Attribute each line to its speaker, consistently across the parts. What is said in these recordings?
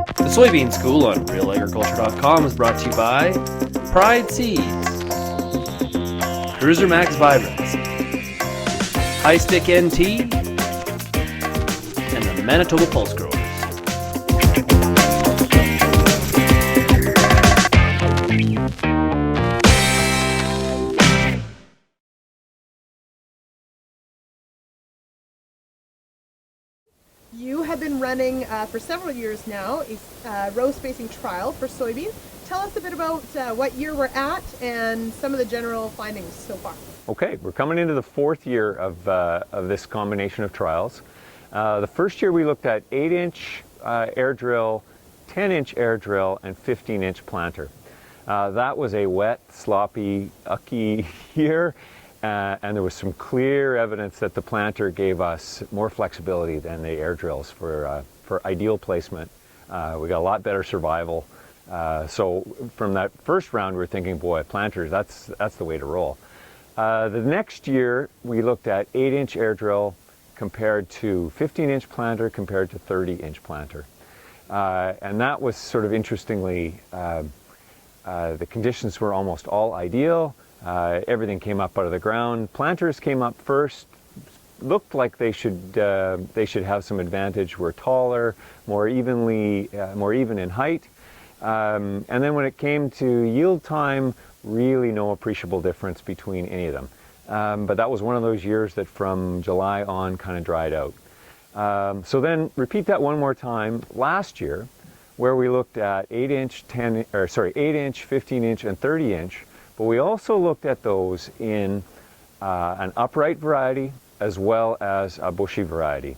Speaker 1: The Soybean School on RealAgriculture.com is brought to you by Pride Seeds, Cruiser Max Vibrance, High Stick NT, and the Manitoba Pulse Growers.
Speaker 2: You have been running for several years now a row spacing trial for soybeans. Tell us a bit about what year we're at and some of the general findings so far.
Speaker 3: Okay, we're coming into the fourth year of this combination of trials. The first year we looked at 8-inch air drill, 10-inch air drill, and 15-inch planter. That was a wet, sloppy, ucky year. And there was some clear evidence that the planter gave us more flexibility than the air drills for ideal placement. We got a lot better survival. So from that first round, we were thinking, boy, planters, that's the way to roll. The next year, we looked at 8-inch air drill compared to 15-inch planter compared to 30-inch planter. And that was sort of interestingly, the conditions were almost all ideal. Everything came up out of the ground. Planters came up first. Looked like they should have some advantage. Were taller, more even in height. And then when it came to yield time, really no appreciable difference between any of them. But that was one of those years that from July on kind of dried out. So then repeat that one more time last year, where we looked at 8-inch, 8-inch, 15-inch, and 30-inch. But we also looked at those in an upright variety as well as a bushy variety.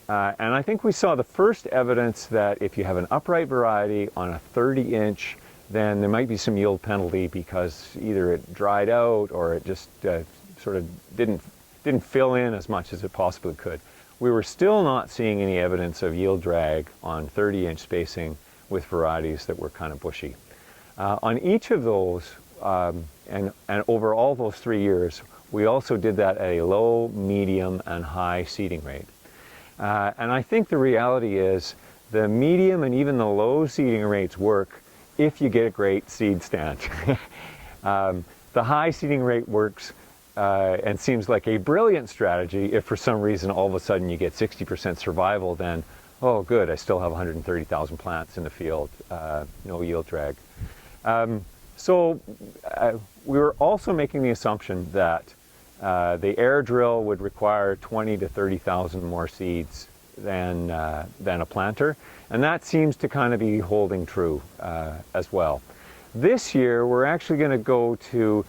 Speaker 3: And I think we saw the first evidence that if you have an upright variety on a 30-inch, then there might be some yield penalty because either it dried out or it just sort of didn't fill in as much as it possibly could. We were still not seeing any evidence of yield drag on 30-inch spacing with varieties that were kind of bushy. On each of those, and over all those 3 years, we also did that at a low, medium, and high seeding rate. And I think the reality is the medium and even the low seeding rates work if you get a great seed stand. The high seeding rate works and seems like a brilliant strategy if for some reason all of a sudden you get 60% survival, then, oh good, I still have 130,000 plants in the field, no yield drag. So we were also making the assumption that the air drill would require 20 to 30,000 more seeds than a planter, and that seems to kind of be holding true as well. This year we're actually going to go to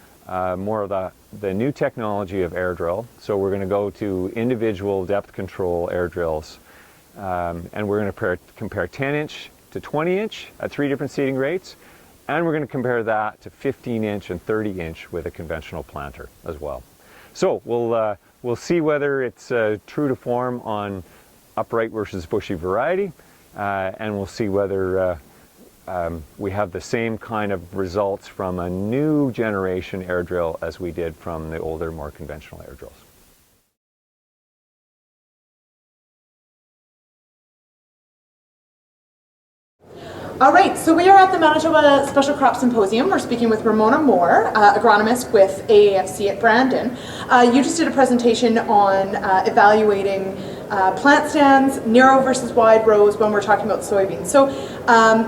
Speaker 3: more of the new technology of air drill. So we're going to go to individual depth control air drills, and we're going to compare 10-inch to 20-inch at 3 different seeding rates. And we're going to compare that to 15-inch and 30-inch with a conventional planter as well. So we'll see whether it's true to form on upright versus bushy variety, and we'll see whether we have the same kind of results from a new generation air drill as we did from the older, more conventional air drills.
Speaker 2: All right, so we are at the Manitoba Special Crop Symposium. We're speaking with Ramona Mohr, agronomist with AAFC at Brandon. You just did a presentation on evaluating plant stands, narrow versus wide rows when we're talking about soybeans. So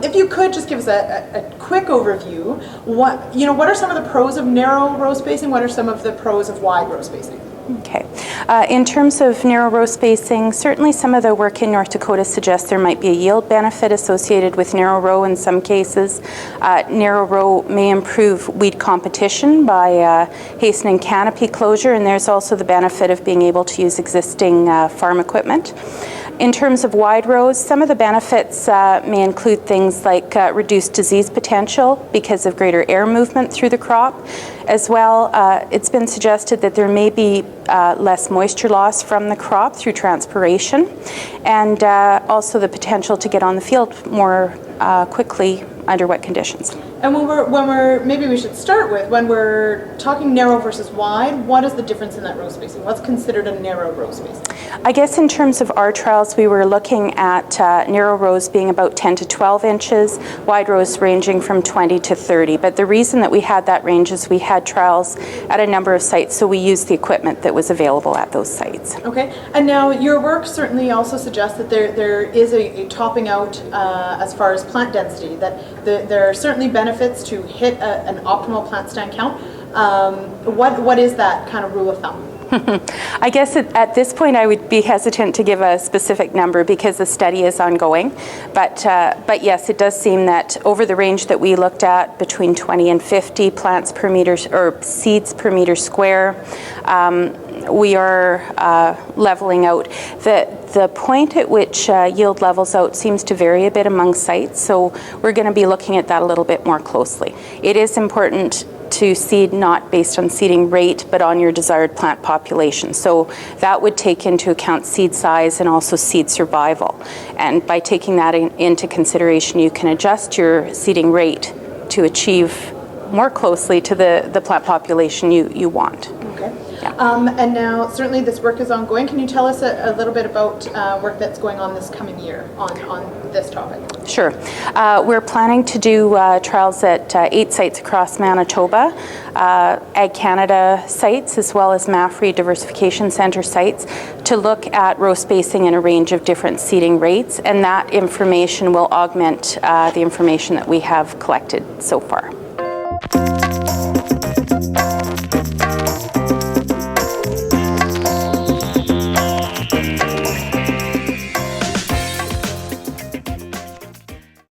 Speaker 2: if you could just give us a quick overview, what are some of the pros of narrow row spacing? What are some of the pros of wide row spacing?
Speaker 4: Okay. In terms of narrow row spacing, certainly some of the work in North Dakota suggests there might be a yield benefit associated with narrow row in some cases. Narrow row may improve weed competition by hastening canopy closure, and there's also the benefit of being able to use existing farm equipment. In terms of wide rows, some of the benefits may include things like reduced disease potential because of greater air movement through the crop. As well, it's been suggested that there may be less moisture loss from the crop through transpiration, and also the potential to get on the field more quickly under wet conditions.
Speaker 2: And maybe we should start with, when we're talking narrow versus wide, what is the difference in that row spacing? What's considered a narrow row spacing?
Speaker 4: I guess in terms of our trials, we were looking at narrow rows being about 10 to 12 inches, wide rows ranging from 20 to 30. But the reason that we had that range is we had trials at a number of sites, so we used the equipment that was available at those sites.
Speaker 2: Okay, and now your work certainly also suggests that there is a topping out as far as plant density, that there are certainly benefits to hit an optimal plant stand count. What is that kind of rule of thumb?
Speaker 4: I guess at this point I would be hesitant to give a specific number because the study is ongoing, but yes, it does seem that over the range that we looked at, between 20 and 50 plants per meter or seeds per meter square, we are leveling out. The point at which yield levels out seems to vary a bit among sites, so we're going to be looking at that a little bit more closely. It is important to seed not based on seeding rate, but on your desired plant population. So that would take into account seed size and also seed survival. And by taking that into consideration, you can adjust your seeding rate to achieve more closely to the plant population you want.
Speaker 2: Okay.
Speaker 4: Yeah.
Speaker 2: And now, certainly this work is ongoing. Can you tell us a little bit about work that's going on this coming year on this topic?
Speaker 4: Sure. We're planning to do trials at 8 sites across Manitoba, Ag Canada sites, as well as MAFRE Diversification Centre sites, to look at row spacing in a range of different seeding rates, and that information will augment the information that we have collected so far.